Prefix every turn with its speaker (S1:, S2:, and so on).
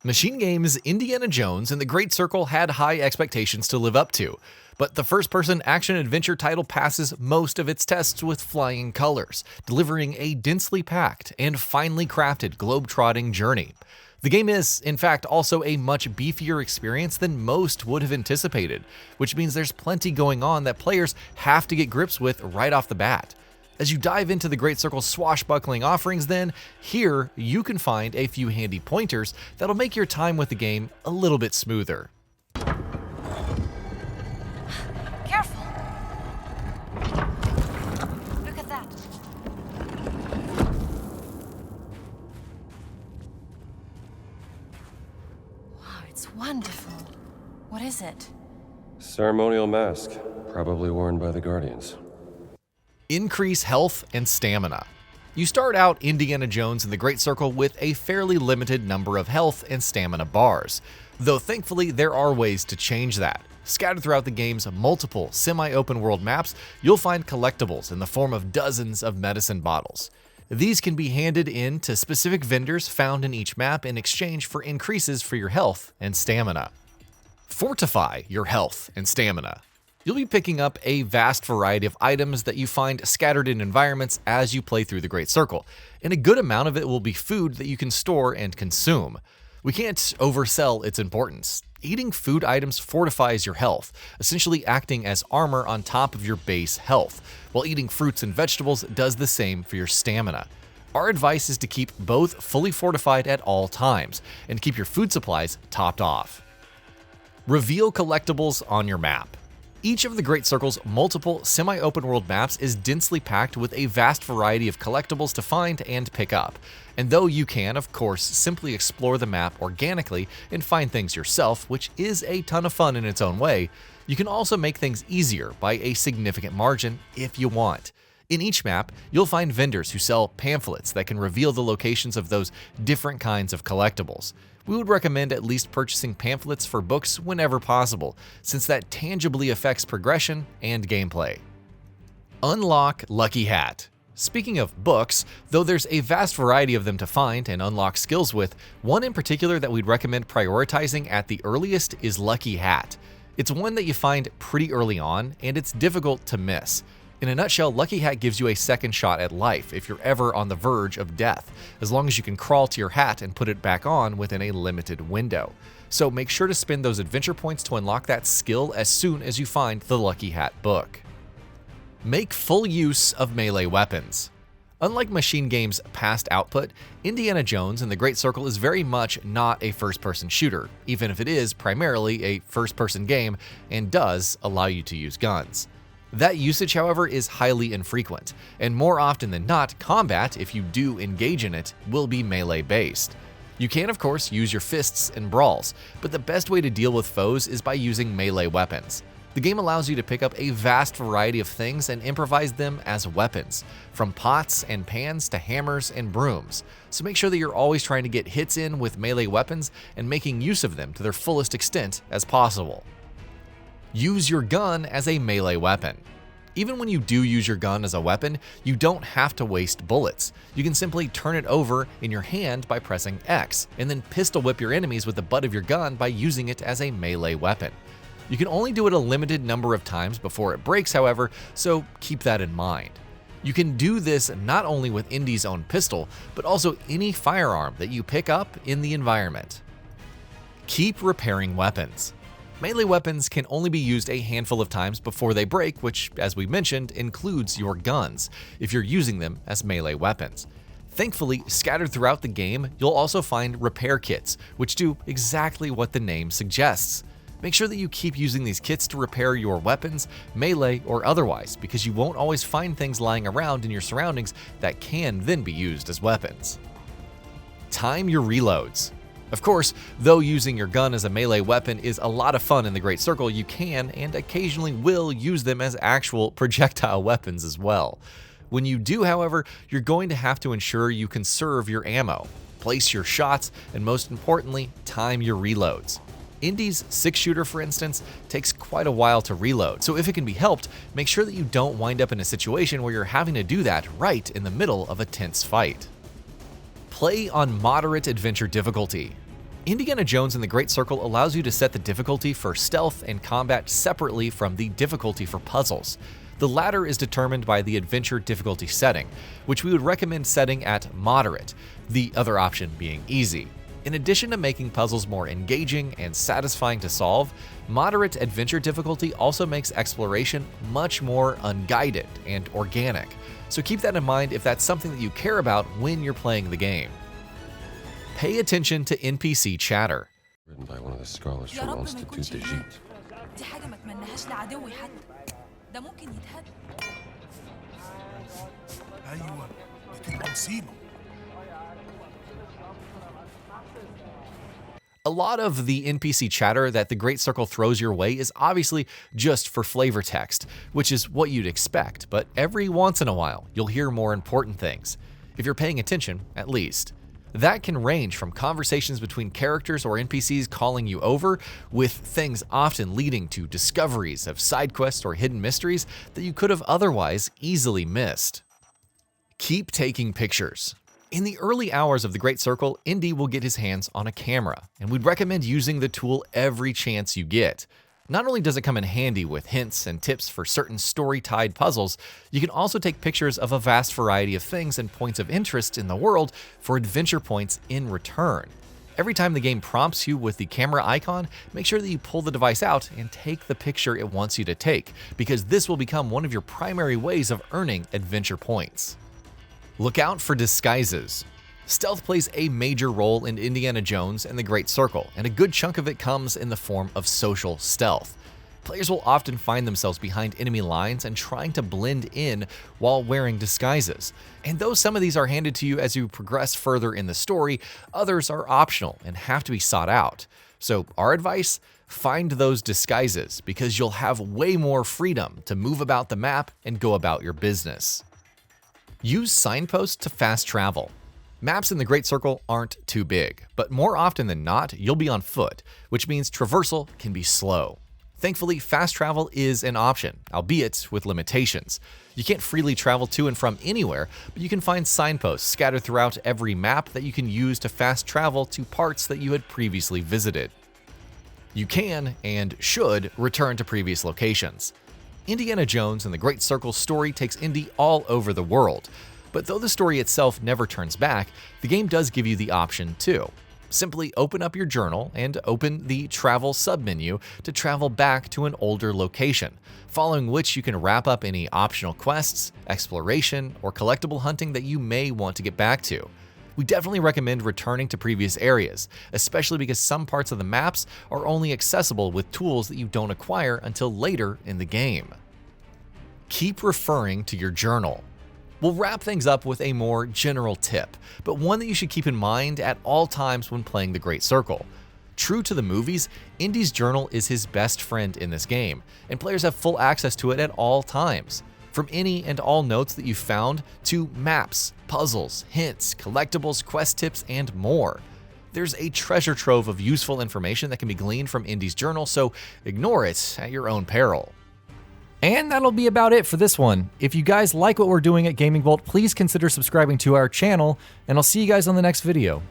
S1: MachineGames' Indiana Jones and the Great Circle had high expectations to live up to, but the first-person action-adventure title passes most of its tests with flying colors, delivering a densely packed and finely crafted globe-trotting journey. The game is, in fact, also a much beefier experience than most would have anticipated, which means there's plenty going on that players have to get grips with right off the bat. As you dive into the Great Circle's swashbuckling offerings then, here you can find a few handy pointers that'll make your time with the game a little bit smoother.
S2: Careful! Look at that. Wow, it's wonderful. What is it?
S3: Ceremonial mask, probably worn by the Guardians.
S1: Increase health and stamina. You start out Indiana Jones and the Great Circle with a fairly limited number of health and stamina bars, though thankfully there are ways to change that. Scattered throughout the game's multiple semi-open world maps, you'll find collectibles in the form of dozens of medicine bottles. These can be handed in to specific vendors found in each map in exchange for increases for your health and stamina. Fortify your health and stamina. You'll be picking up a vast variety of items that you find scattered in environments as you play through the Great Circle, and a good amount of it will be food that you can store and consume. We can't oversell its importance. Eating food items fortifies your health, essentially acting as armor on top of your base health, while eating fruits and vegetables does the same for your stamina. Our advice is to keep both fully fortified at all times, and keep your food supplies topped off. Reveal collectibles on your map. Each of the Great Circle's multiple semi-open world maps is densely packed with a vast variety of collectibles to find and pick up. And though you can, of course, simply explore the map organically and find things yourself, which is a ton of fun in its own way, you can also make things easier by a significant margin if you want. In each map, you'll find vendors who sell pamphlets that can reveal the locations of those different kinds of collectibles. We would recommend at least purchasing pamphlets for books whenever possible, since that tangibly affects progression and gameplay. Unlock Lucky Hat. Speaking of books, though there's a vast variety of them to find and unlock skills with, one in particular that we'd recommend prioritizing at the earliest is Lucky Hat. It's one that you find pretty early on, and it's difficult to miss. In a nutshell, Lucky Hat gives you a second shot at life if you're ever on the verge of death, as long as you can crawl to your hat and put it back on within a limited window. So make sure to spend those adventure points to unlock that skill as soon as you find the Lucky Hat book. Make full use of melee weapons. Unlike MachineGames' past output, Indiana Jones and the Great Circle is very much not a first-person shooter, even if it is primarily a first-person game and does allow you to use guns. That usage, however, is highly infrequent, and more often than not, combat, if you do engage in it, will be melee-based. You can, of course, use your fists in brawls, but the best way to deal with foes is by using melee weapons. The game allows you to pick up a vast variety of things and improvise them as weapons, from pots and pans to hammers and brooms, so make sure that you're always trying to get hits in with melee weapons and making use of them to their fullest extent as possible. Use your gun as a melee weapon. Even when you do use your gun as a weapon, you don't have to waste bullets. You can simply turn it over in your hand by pressing X, and then pistol whip your enemies with the butt of your gun by using it as a melee weapon. You can only do it a limited number of times before it breaks, however, so keep that in mind. You can do this not only with Indy's own pistol, but also any firearm that you pick up in the environment. Keep repairing weapons. Melee weapons can only be used a handful of times before they break, which, as we mentioned, includes your guns, if you're using them as melee weapons. Thankfully, scattered throughout the game, you'll also find repair kits, which do exactly what the name suggests. Make sure that you keep using these kits to repair your weapons, melee or otherwise, because you won't always find things lying around in your surroundings that can then be used as weapons. Time your reloads. Of course, though using your gun as a melee weapon is a lot of fun in the Great Circle, you can and occasionally will use them as actual projectile weapons as well. When you do, however, you're going to have to ensure you conserve your ammo, place your shots, and most importantly, time your reloads. Indy's 6-shooter, for instance, takes quite a while to reload, so if it can be helped, make sure that you don't wind up in a situation where you're having to do that right in the middle of a tense fight. Play on moderate adventure difficulty. Indiana Jones and the Great Circle allows you to set the difficulty for stealth and combat separately from the difficulty for puzzles. The latter is determined by the adventure difficulty setting, which we would recommend setting at moderate, the other option being easy. In addition to making puzzles more engaging and satisfying to solve, moderate adventure difficulty also makes exploration much more unguided and organic, so keep that in mind if that's something that you care about when you're playing the game. Pay attention to NPC chatter.
S3: Written by one of the scholars from Institut de Gite.
S2: دي حاجة ما اتمناهاش لعدوي حتى. ده ممكن يتهد.
S4: ايوه بتبقى مصيبه.
S1: A lot of the NPC chatter that the Great Circle throws your way is obviously just for flavor text, which is what you'd expect, but every once in a while, you'll hear more important things, if you're paying attention, at least. That can range from conversations between characters or NPCs calling you over, with things often leading to discoveries of side quests or hidden mysteries that you could have otherwise easily missed. Keep taking pictures. In the early hours of the Great Circle, Indy will get his hands on a camera, and we'd recommend using the tool every chance you get. Not only does it come in handy with hints and tips for certain story-tied puzzles, you can also take pictures of a vast variety of things and points of interest in the world for adventure points in return. Every time the game prompts you with the camera icon, make sure that you pull the device out and take the picture it wants you to take, because this will become one of your primary ways of earning adventure points. Look out for disguises. Stealth plays a major role in Indiana Jones and the Great Circle, and a good chunk of it comes in the form of social stealth. Players will often find themselves behind enemy lines and trying to blend in while wearing disguises. And though some of these are handed to you as you progress further in the story, others are optional and have to be sought out. So our advice? Find those disguises, because you'll have way more freedom to move about the map and go about your business. Use signposts to fast travel. Maps in the Great Circle aren't too big, but more often than not, you'll be on foot, which means traversal can be slow. Thankfully, fast travel is an option, albeit with limitations. You can't freely travel to and from anywhere, but you can find signposts scattered throughout every map that you can use to fast travel to parts that you had previously visited. You can, and should, return to previous locations. Indiana Jones and the Great Circle story takes Indy all over the world, but though the story itself never turns back, the game does give you the option too. Simply open up your journal and open the Travel submenu to travel back to an older location, following which you can wrap up any optional quests, exploration, or collectible hunting that you may want to get back to. We definitely recommend returning to previous areas, especially because some parts of the maps are only accessible with tools that you don't acquire until later in the game. Keep referring to your journal. We'll wrap things up with a more general tip, but one that you should keep in mind at all times when playing the Great Circle. True to the movies, Indy's journal is his best friend in this game, and players have full access to it at all times. From any and all notes that you found to maps, puzzles, hints, collectibles, quest tips, and more. There's a treasure trove of useful information that can be gleaned from Indy's journal, so ignore it at your own peril.
S5: And that'll be about it for this one. If you guys like what we're doing at Gaming Vault, please consider subscribing to our channel, and I'll see you guys on the next video.